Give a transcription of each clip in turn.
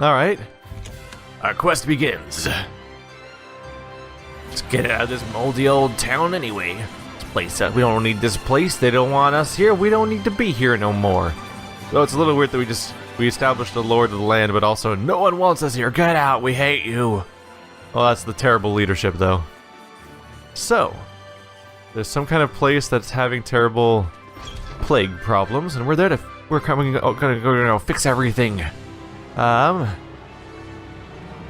Alright. Our quest begins. Let's get out of this moldy old town anyway. This place, we don't need this place. They don't want us here. We don't need to be here no more. So it's a little weird that we established the lord of the land, but also no one wants us here. Get out. We hate you. Well, that's the terrible leadership, though. So, there's some kind of place that's having terrible plague problems, and we're gonna go fix everything.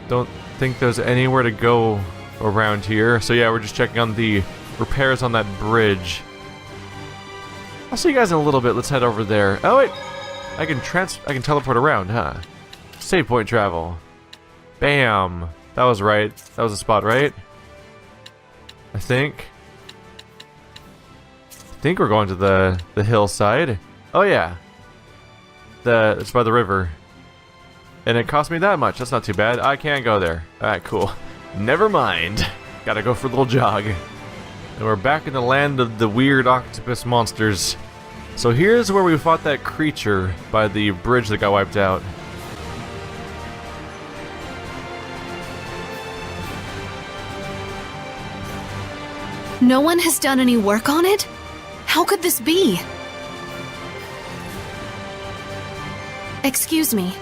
Don't think there's anywhere to go around here. So yeah, we're just checking on the repairs on that bridge. I'll see you guys in a little bit. Let's head over there. Oh wait, I can teleport around, huh? Save point travel. Bam. That was right. That was the spot, right? I think we're going to the hillside. Oh yeah. It's by the river. And it cost me that much. That's not too bad. I can't go there. Alright, cool. Never mind. Gotta go for a little jog. And we're back in the land of the weird octopus monsters. So here's where we fought that creature by the bridge that got wiped out. No one has done any work on it? How could this be? Excuse me.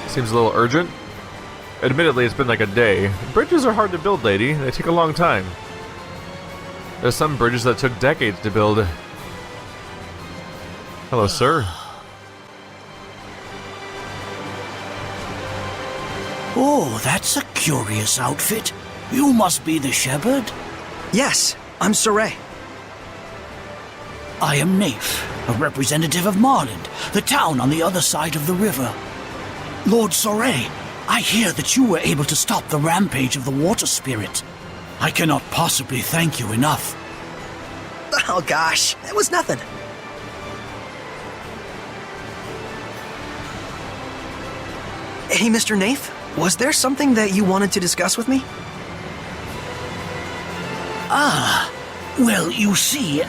Seems a little urgent. Admittedly, it's been like a day. Bridges are hard to build, lady. They take a long time. There's some bridges that took decades to build. Hello, sir. Oh, that's a curious outfit. You must be the Sheperd? Yes, I'm Sorey. I am Naif, a representative of Marland, the town on the other side of the river. Lord Sorey, I hear that you were able to stop the rampage of the water spirit. I cannot possibly thank you enough. Oh gosh, that was nothing. Hey, Mr. Naif, was there something that you wanted to discuss with me? Well, you see,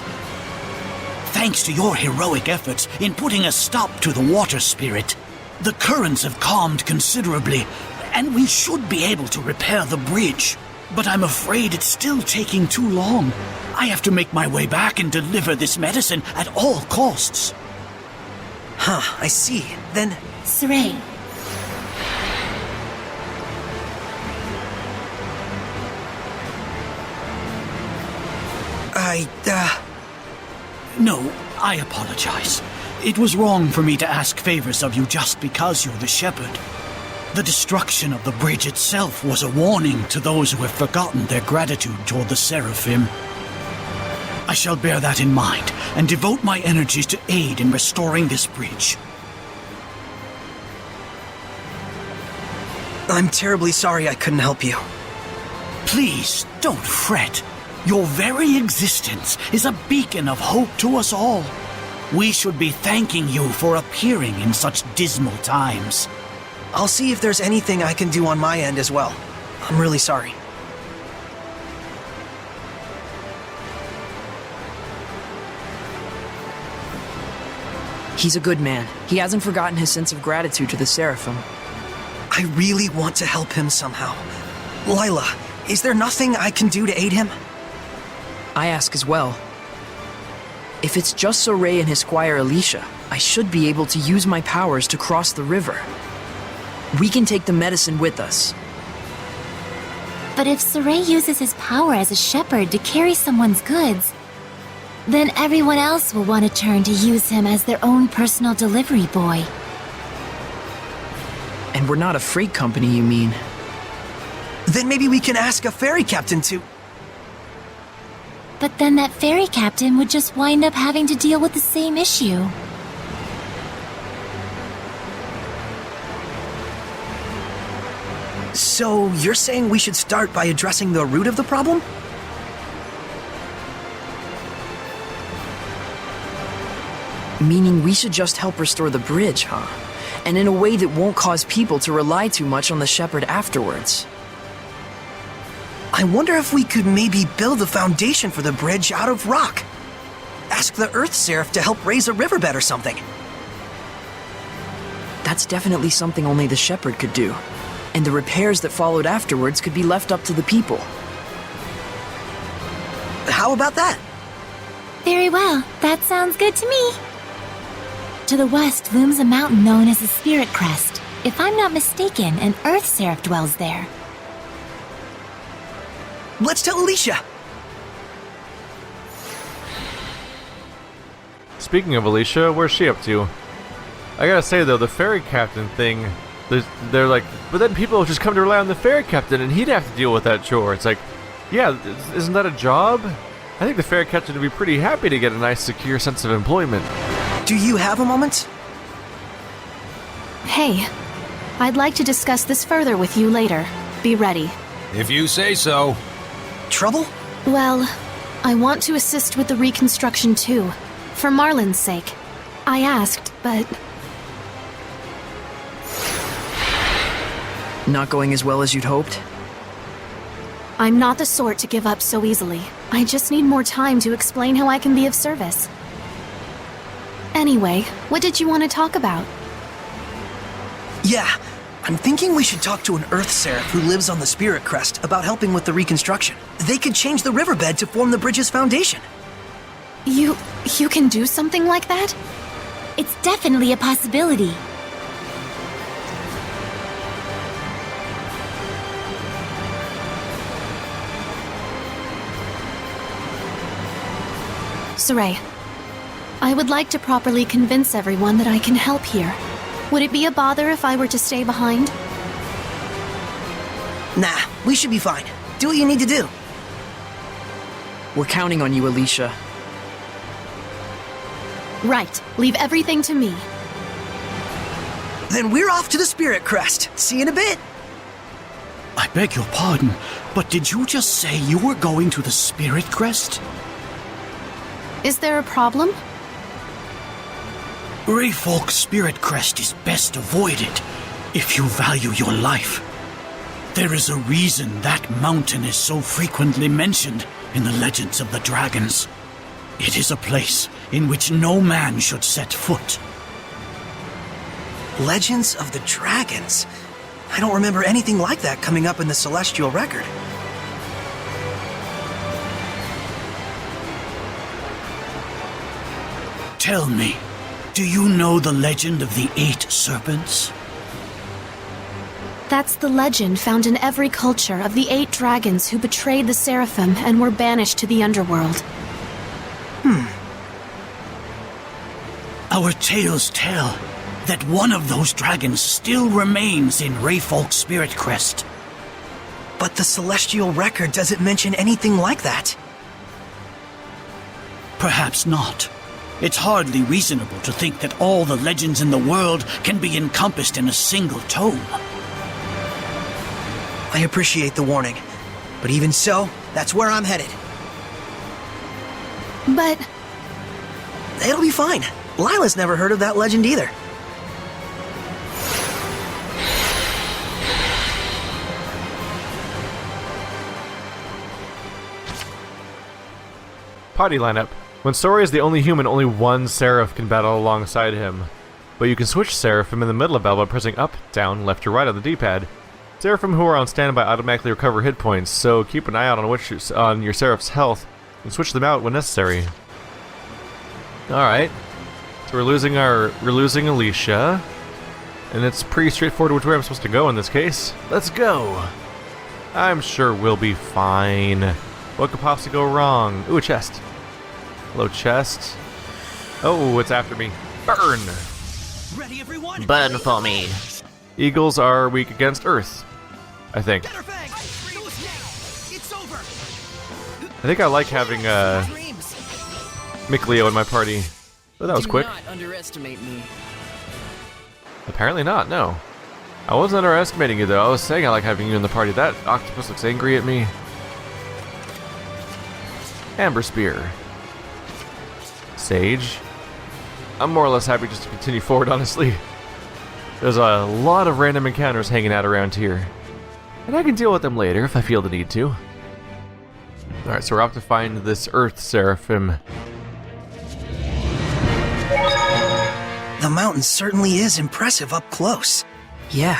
thanks to your heroic efforts in putting a stop to the water spirit, the currents have calmed considerably, and we should be able to repair the bridge. But I'm afraid it's still taking too long. I have to make my way back and deliver this medicine at all costs. Huh, I see. Then... Sorey. No, I apologize. It was wrong for me to ask favors of you just because you're the Sheperd. The destruction of the bridge itself was a warning to those who have forgotten their gratitude toward the Seraphim. I shall bear that in mind and devote my energies to aid in restoring this bridge. I'm terribly sorry I couldn't help you. Please, don't fret. Your very existence is a beacon of hope to us all. We should be thanking you for appearing in such dismal times. I'll see if there's anything I can do on my end as well. I'm really sorry. He's a good man. He hasn't forgotten his sense of gratitude to the Seraphim. I really want to help him somehow. Lailah, is there nothing I can do to aid him? I ask as well. If it's just Sorey and his squire Alicia, I should be able to use my powers to cross the river. We can take the medicine with us. But if Sorey uses his power as a shepherd to carry someone's goods, then everyone else will want to turn to use him as their own personal delivery boy. And we're not a freight company, you mean? Then maybe we can ask a ferry captain to... But then that ferry captain would just wind up having to deal with the same issue. So, you're saying we should start by addressing the root of the problem? Meaning we should just help restore the bridge, huh? And in a way that won't cause people to rely too much on the Sheperd afterwards. I wonder if we could maybe build a foundation for the bridge out of rock. Ask the Earth Seraph to help raise a riverbed or something. That's definitely something only the Sheperd could do. And the repairs that followed afterwards could be left up to the people. How about that? Very well. That sounds good to me. To the west looms a mountain known as the Spirit Crest. If I'm not mistaken, an Earth Seraph dwells there. Let's tell Alicia. Speaking of Alicia, where's she up to? I gotta say though, the ferry captain thing, they're like, but then people just come to rely on the ferry captain and he'd have to deal with that chore. It's like, yeah, isn't that a job? I think the ferry captain would be pretty happy to get a nice, secure sense of employment. Do you have a moment? Hey, I'd like to discuss this further with you later. Be ready. If you say so. Trouble? Well, I want to assist with the reconstruction too, for Marlin's sake. I asked, but Not going as well as you'd hoped? I'm not the sort to give up so easily. I just need more time to explain how I can be of service. Anyway, what did you want to talk about? Yeah, I'm thinking we should talk to an Earth Seraph who lives on the Spirit Crest about helping with the reconstruction. They could change the riverbed to form the bridge's foundation. You can do something like that? It's definitely a possibility. Sorey, I would like to properly convince everyone that I can help here. Would it be a bother if I were to stay behind? Nah, we should be fine. Do what you need to do. We're counting on you, Alicia. Right, leave everything to me. Then we're off to the Spirit Crest. See you in a bit. I beg your pardon, but did you just say you were going to the Spirit Crest? Is there a problem? Rayfolk's Spirit Crest is best avoided if you value your life. There is a reason that mountain is so frequently mentioned in the legends of the dragons. It is a place in which no man should set foot. Legends of the Dragons. I don't remember anything like that coming up in the Celestial Record. Tell me, do you know the legend of the 8 serpents? That's the legend found in every culture of the 8 dragons who betrayed the Seraphim and were banished to the underworld. Our tales tell that one of those dragons still remains in Rayfolk's Spirit Crest. But the Celestial Record doesn't mention anything like that. Perhaps not. It's hardly reasonable to think that all the legends in the world can be encompassed in a single tome. I appreciate the warning, but even so, that's where I'm headed. But It'll be fine. Lailah's never heard of that legend either. Party lineup. When Sorey is the only human, only one Seraph can battle alongside him. But you can switch Seraphim in the middle of battle by pressing up, down, left, or right on the D-pad. Seraphim who are on standby automatically recover hit points, so keep an eye out on your Seraph's health and switch them out when necessary. Alright. So we're losing Alicia. And it's pretty straightforward which way I'm supposed to go in this case. Let's go! I'm sure we'll be fine. What could possibly go wrong? Ooh, a chest. Hello, chest. Oh, it's after me. Burn! Ready, everyone? Burn for me. Eagles are weak against Earth, I think. It's over. I think I like having Mikleo in my party. Oh, that was quick. Do not underestimate me. Apparently not, no. I wasn't underestimating you though. I was saying I like having you in the party. That octopus looks angry at me. Amber Spear. Sage. I'm more or less happy just to continue forward, honestly. There's a lot of random encounters hanging out around here. And I can deal with them later if I feel the need to. Alright, so we're off to find this Earth Seraphim. The mountain certainly is impressive up close. Yeah,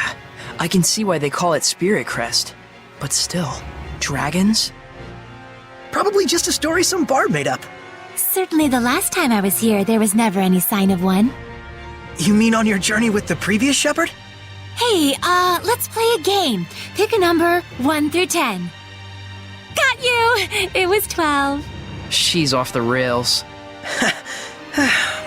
I can see why they call it Spirit Crest. But still, dragons? Probably just a story some bard made up. Certainly the last time I was here, there was never any sign of one. You mean on your journey with the previous Sheperd? Hey, let's play a game. Pick a number 1 through 10. Got you! It was 12. She's off the rails.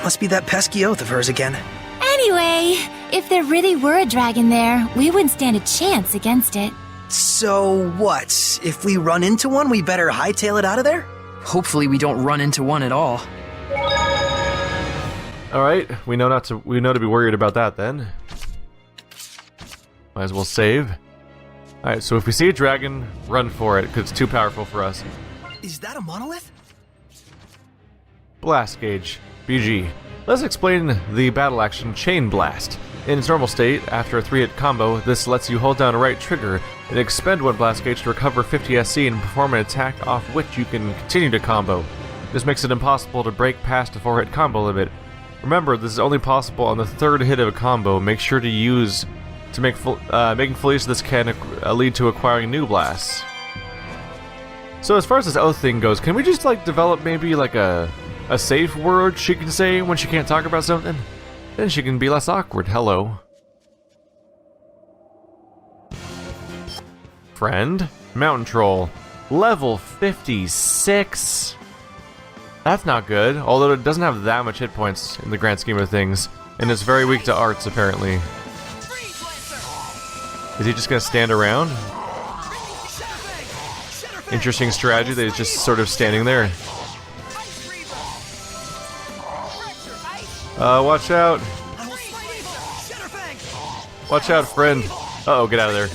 Must be that pesky oath of hers again. Anyway, if there really were a dragon there, we wouldn't stand a chance against it. So what? If we run into one, we better hightail it out of there? Hopefully we don't run into one at all. All right, we know to be worried about that then. Might as well save. All right, so if we see a dragon, run for it because it's too powerful for us. Is that a monolith? Blast gauge, BG. Let's explain the battle action Chain Blast. In its normal state, after a 3-hit combo, this lets you hold down a right trigger and expend 1 blast gauge to recover 50 SC and perform an attack off which you can continue to combo. This makes it impossible to break past a 4-hit combo limit. Remember, this is only possible on the 3rd hit of a combo. Make sure to use to make making full use of this can lead to acquiring new blasts. So as far as this oath thing goes, can we just like develop maybe like a safe word she can say when she can't talk about something? Then she can be less awkward. Hello. Friend? Mountain Troll. Level 56? That's not good, although it doesn't have that much hit points in the grand scheme of things. And it's very weak to arts, apparently. Is he just gonna stand around? Interesting strategy that he's just sort of standing there. Watch out. Watch out, friend. Uh-oh, get out of there.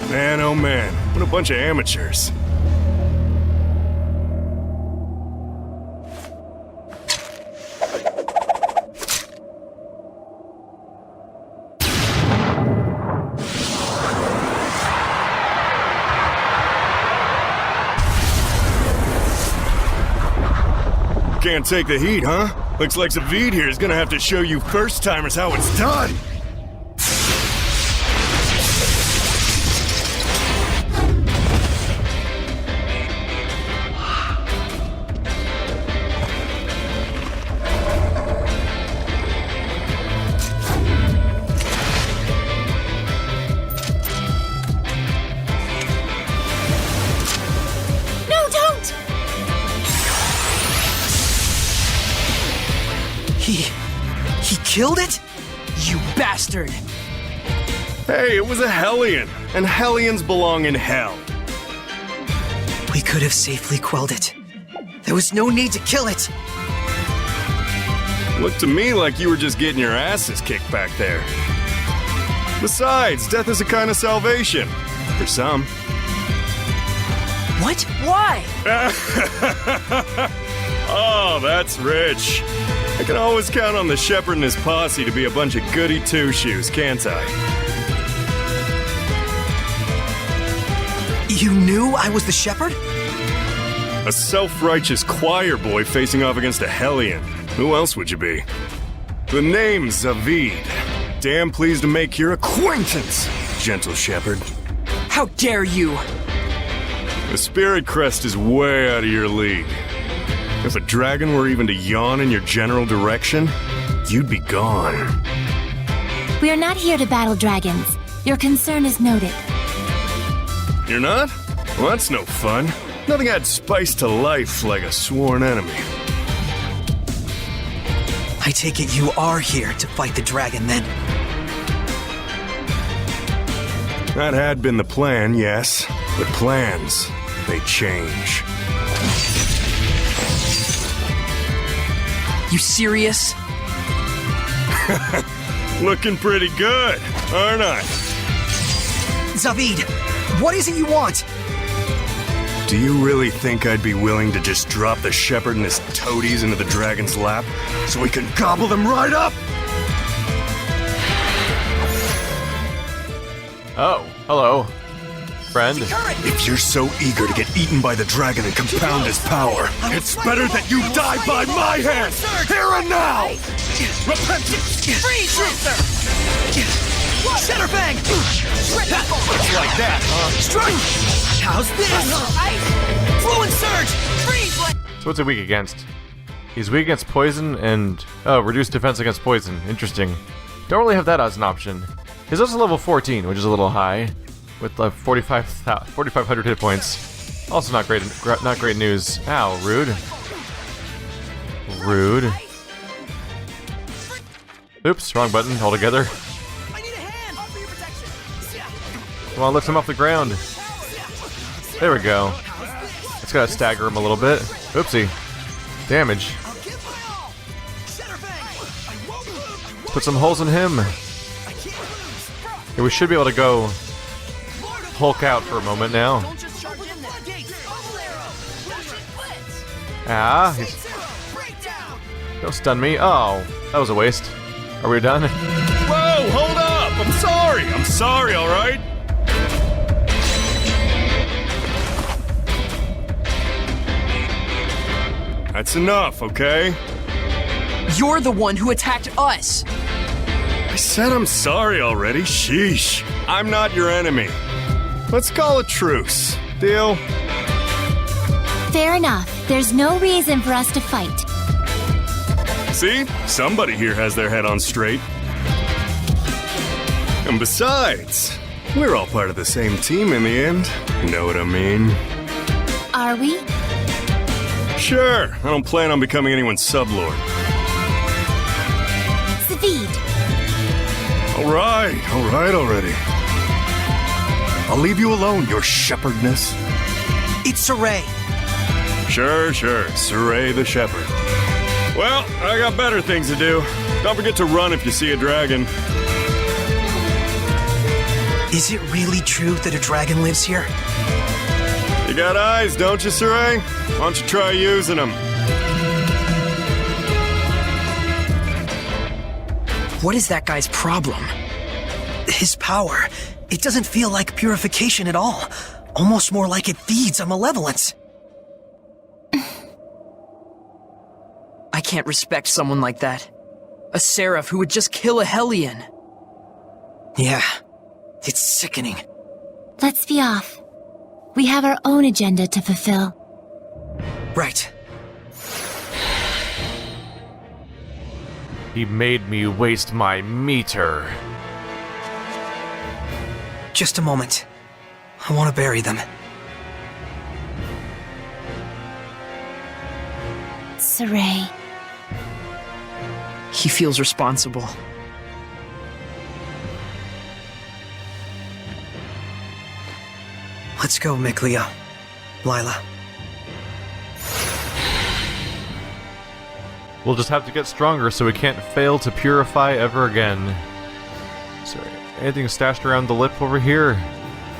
Man, oh man, what a bunch of amateurs. Can't take the heat, huh? Looks like Zaveid here is gonna have to show you first-timers how it's done! He killed it? You bastard! Hey, it was a Hellion, and Hellions belong in hell. We could have safely quelled it. There was no need to kill it. Looked to me like you were just getting your asses kicked back there. Besides, death is a kind of salvation. For some. What? Why? Oh, that's rich. I can always count on the Sheperd and his posse to be a bunch of goody two-shoes, can't I? You knew I was the Sheperd? A self-righteous choir boy facing off against a Hellion. Who else would you be? The name's Zaveid. Damn pleased to make your acquaintance, gentle Sheperd. How dare you! The Spirit Crest is way out of your league. If a dragon were even to yawn in your general direction, you'd be gone. We are not here to battle dragons. Your concern is noted. You're not? Well, that's no fun. Nothing adds spice to life like a sworn enemy. I take it you are here to fight the dragon, then? That had been the plan, yes. But plans, they change. You serious? Looking pretty good, aren't I? Zaveid, what is it you want? Do you really think I'd be willing to just drop the Sheperd and his toadies into the dragon's lap so we can gobble them right up? Oh, hello. friend. If you're so eager to get eaten by the dragon and compound his power, it's better that you die by my hand, here and now! Repentance! Freeze, Ruther! Shatterbang! It's like that, huh? Strike! How's this? Fluent Surge! Freeze! So what's he weak against? He's weak against poison and... oh, reduced defense against poison. Interesting. Don't really have that as an option. He's also level 14, which is a little high, with 4,500 hit points. Also not great news. Ow, rude. Rude. Oops, wrong button altogether. Come on, lift him off the ground. There we go. It's gotta stagger him a little bit. Oopsie. Damage. Put some holes in him. Yeah, we should be able to go Hulk out for a moment now. Ah, don't stun me. Oh, that was a waste. Are we done? Whoa, hold up! I'm sorry! I'm sorry, alright? That's enough, okay? You're the one who attacked us! I said I'm sorry already, sheesh. I'm not your enemy. Let's call a truce. Deal? Fair enough. There's no reason for us to fight. See? Somebody here has their head on straight. And besides, we're all part of the same team in the end. Know what I mean? Are we? Sure, I don't plan on becoming anyone's sublord. Zaveid. Alright already. I'll leave you alone, your shepherdness. It's Sorey. Sure, Sorey the Sheperd. Well, I got better things to do. Don't forget to run if you see a dragon. Is it really true that a dragon lives here? You got eyes, don't you, Sorey? Why don't you try using them? What is that guy's problem? His power. It doesn't feel like purification at all. Almost more like it feeds on malevolence. I can't respect someone like that. A seraph who would just kill a Hellion. Yeah, it's sickening. Let's be off. We have our own agenda to fulfill. Right. He made me waste my meter. Just a moment. I want to bury them. Sorey. He feels responsible. Let's go, Mikleo. Lailah. We'll just have to get stronger so we can't fail to purify ever again. Sorry, anything stashed around the lip over here?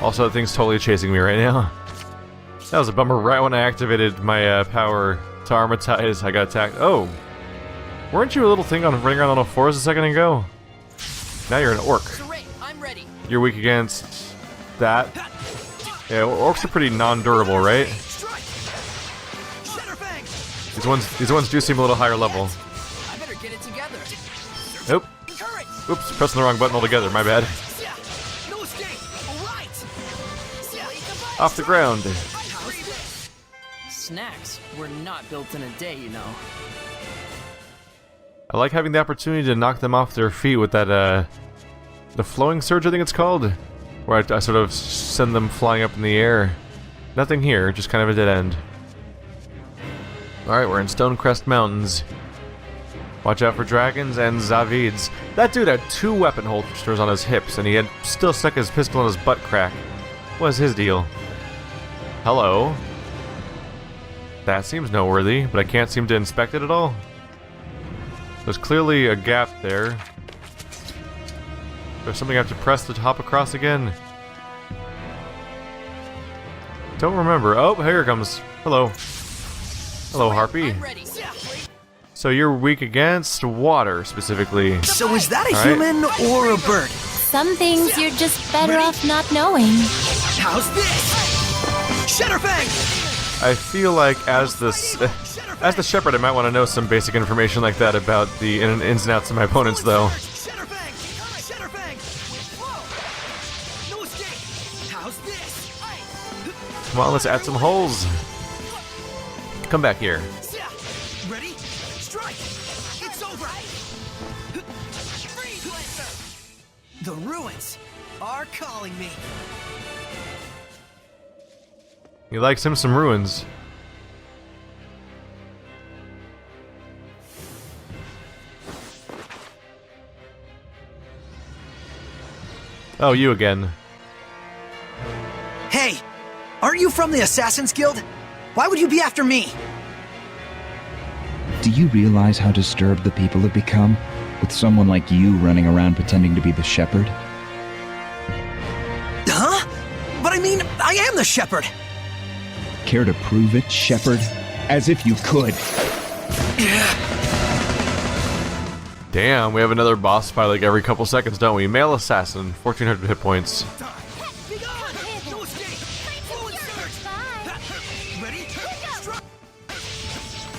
Also, that thing's totally chasing me right now. That was a bummer. Right when I activated my power to armatize, I got attacked. Oh! Weren't you a little thing on running around on all fours a second ago? Now you're an orc. I'm ready. You're weak against that. Yeah, orcs are pretty non-durable, right? These ones do seem a little higher level. I better get it together. Nope. Oops, pressing the wrong button altogether, my bad. Off the ground. Snacks were not built in a day, you know. I like having the opportunity to knock them off their feet with that, the flowing surge, I think it's called. Where I sort of send them flying up in the air. Nothing here, just kind of a dead end. Alright, we're in Stonecrest Mountains. Watch out for dragons and Zaveids. That dude had 2 weapon holsters on his hips, and he had still stuck his pistol in his butt crack. What was his deal? Hello? That seems noteworthy, but I can't seem to inspect it at all. There's clearly a gap there. There's something I have to press to hop across again. Don't remember. Oh, here it comes. Hello. Hello, Harpy. So you're weak against water, specifically. So is that a human or a bird? Some things you're just better off not knowing. How's this? Shatterfang! I feel like as the Sheperd, I might want to know some basic information like that about the ins and outs of my opponents, though. Shatterfang! Shatterfang! Whoa! No escape! How's this? Come on, let's add some holes. Come back here. Ready? Strike! It's over! The ruins are calling me. He likes him some ruins. Oh, you again. Hey! Aren't you from the Assassin's Guild? Why would you be after me? Do you realize how disturbed the people have become, with someone like you running around pretending to be the Sheperd? Huh? But I mean, I am the Sheperd! Care to prove it, Sheperd? As if you could. Damn, we have another boss fight like every couple seconds, don't we? Male assassin, 1400 hit points.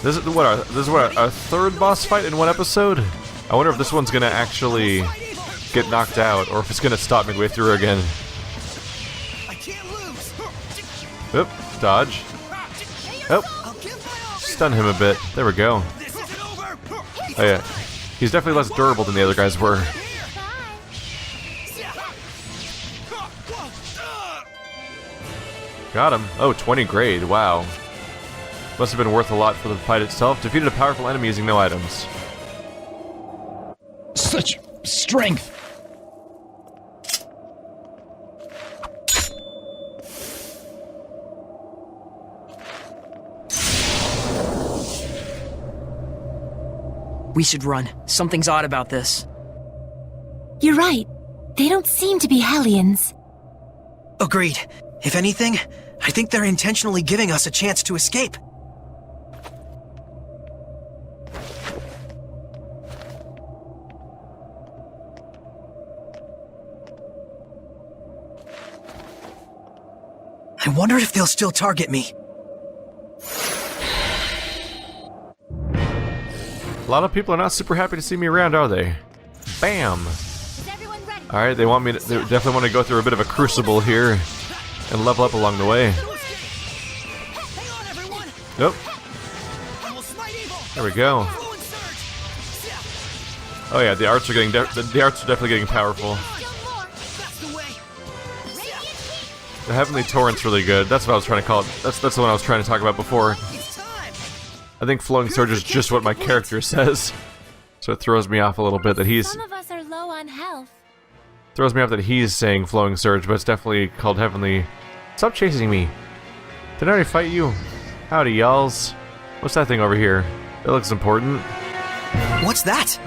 This is what our third boss fight in one episode? I wonder if this one's gonna actually get knocked out, or if it's gonna stop midway through again. Oop, dodge. Oh, stun him a bit. There we go. Oh yeah, he's definitely less durable than the other guys were. Got him. Oh, 20 grade. Wow. Must have been worth a lot for the fight itself. Defeated a powerful enemy using no items. Such strength! We should run. Something's odd about this. You're right. They don't seem to be Hellions. Agreed. If anything, I think they're intentionally giving us a chance to escape. I wonder if they'll still target me. A lot of people are not super happy to see me around, are they? Bam! Alright, they definitely want to go through a bit of a crucible here and level up along the way. Yep. There we go. Oh yeah, the arts are definitely getting powerful. The Heavenly Torrent's really good. That's what I was trying to call it. That's the one I was trying to talk about before. I think Flowing Surge is just what my character says. So it throws me off a little bit that he's... Some of us are low on health. Throws me off that he's saying Flowing Surge, but it's definitely called Heavenly... Stop chasing me! Did I already fight you? Howdy, y'alls. What's that thing over here? It looks important. What's that?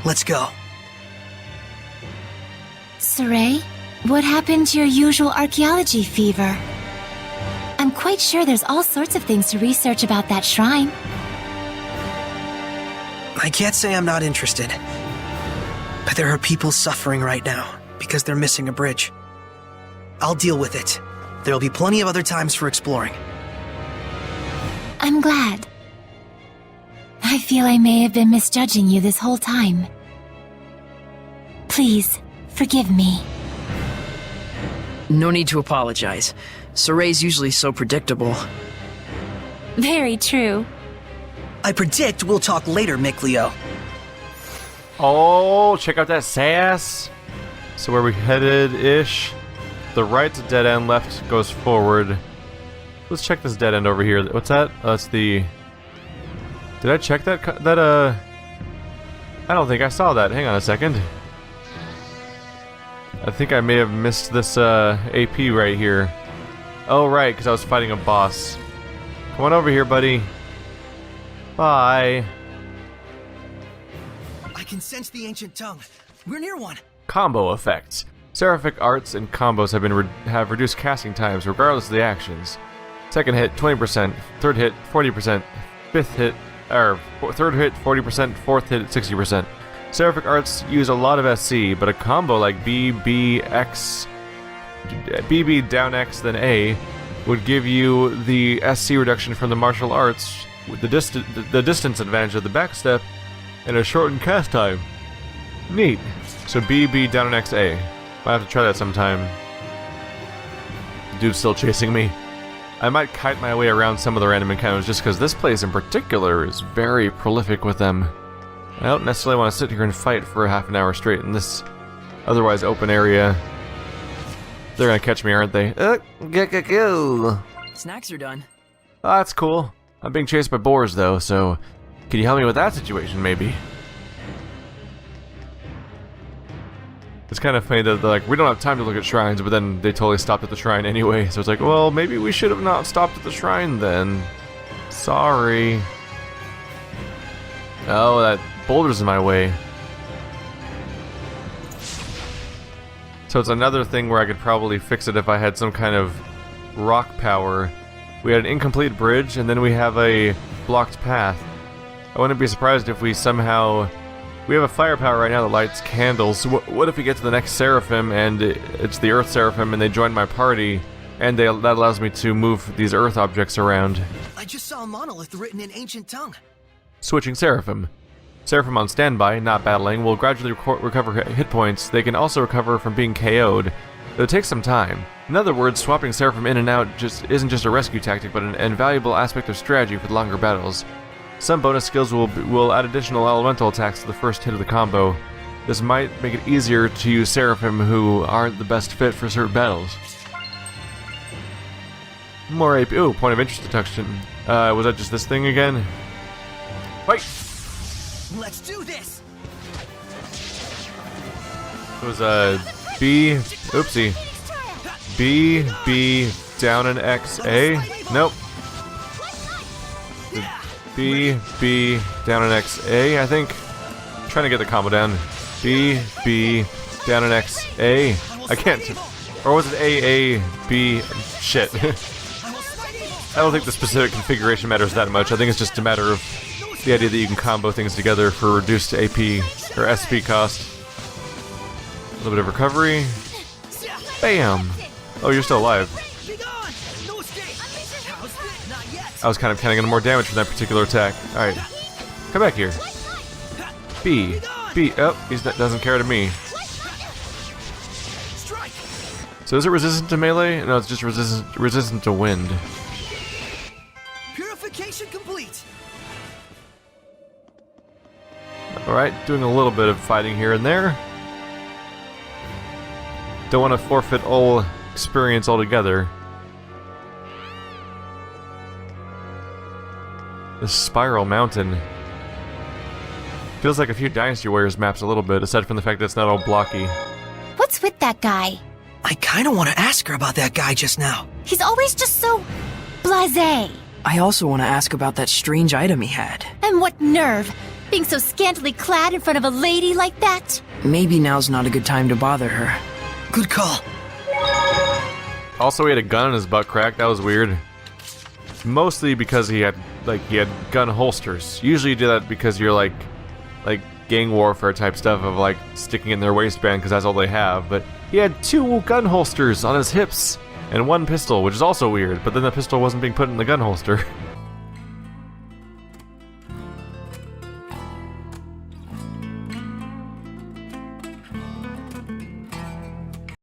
Let's go. Sorey, what happened to your usual archaeology fever? I'm quite sure there's all sorts of things to research about that shrine. I can't say I'm not interested. But there are people suffering right now because they're missing a bridge. I'll deal with it. There'll be plenty of other times for exploring. I'm glad. I feel I may have been misjudging you this whole time. Please, forgive me. No need to apologize. Sorey's usually so predictable. Very true. I predict we'll talk later, Mikleo. Oh, check out that sass! So where we headed-ish? The right's a dead end, left goes forward. Let's check this dead end over here. What's that? Oh, that's the... Did I check that? I don't think I saw that. Hang on a second. I think I may have missed this AP right here. Oh, right, because I was fighting a boss. Come on over here, buddy. Bye. I can sense the ancient tongue. We're near one. Combo effects. Seraphic arts and combos have reduced casting times regardless of the actions. Second hit 20%, third hit 40%, fifth hit third hit 40%, fourth hit 60%. Seraphic arts use a lot of SC, but a combo like BB down X then A would give you the SC reduction from the martial arts with the distance advantage of the backstep and a shortened cast time. Neat. So BB down X A. Might have to try that sometime. The dude's still chasing me. I might kite my way around some of the random encounters just because this place in particular is very prolific with them. I don't necessarily want to sit here and fight for a half an hour straight in this otherwise open area. They're gonna catch me, aren't they? Snacks are done. Oh, that's cool. I'm being chased by boars though, so can you help me with that situation maybe? It's kind of funny that they're like, we don't have time to look at shrines, but then they totally stopped at the shrine anyway, so it's like, well, maybe we should have not stopped at the shrine then. Sorry. Oh, that boulder's in my way. So it's another thing where I could probably fix it if I had some kind of rock power. We had an incomplete bridge, and then we have a blocked path. I wouldn't be surprised if we somehow... We have a firepower right now that lights candles. What if we get to the next Seraphim, and it's the Earth Seraphim, and they join my party, and that allows me to move these Earth objects around? I just saw a monolith written in ancient tongue. Switching Seraphim. Seraphim on standby, not battling, will gradually recover hit points. They can also recover from being KO'd, though it takes some time. In other words, swapping Seraphim in and out isn't just a rescue tactic, but an invaluable aspect of strategy for the longer battles. Some bonus skills will add additional elemental attacks to the first hit of the combo. This might make it easier to use Seraphim who aren't the best fit for certain battles. More AP. Ooh, point of interest detection. Was that just this thing again? Wait! Let's do this. It was B. Oopsie. B down an X A. Nope. B down an X A. I think. I'm trying to get the combo down. B down an X A. I can't. Or was it A B? Shit. I don't think the specific configuration matters that much. I think it's just a matter of the idea that you can combo things together for reduced AP or SP cost. A little bit of recovery. Bam! Oh, you're still alive. I was kind of counting on more damage from that particular attack. Alright. Come back here. B. Oh, he doesn't care to me. So is it resistant to melee? No, it's just resistant to wind. Purification complete. Alright, doing a little bit of fighting here and there. Don't want to forfeit all experience altogether. This spiral mountain feels like a few Dynasty Warriors maps a little bit, aside from the fact that it's not all blocky. What's with that guy? I kind of want to ask her about that guy just now. He's always just so blasé. I also want to ask about that strange item he had. And what nerve, being so scantily clad in front of a lady like that? Maybe now's not a good time to bother her. Good call. Also, he had a gun in his butt crack. That was weird. Mostly because he had gun holsters. Usually you do that because you're like gang warfare type stuff of like sticking in their waistband because that's all they have. But he had 2 gun holsters on his hips and 1 pistol, which is also weird. But then the pistol wasn't being put in the gun holster.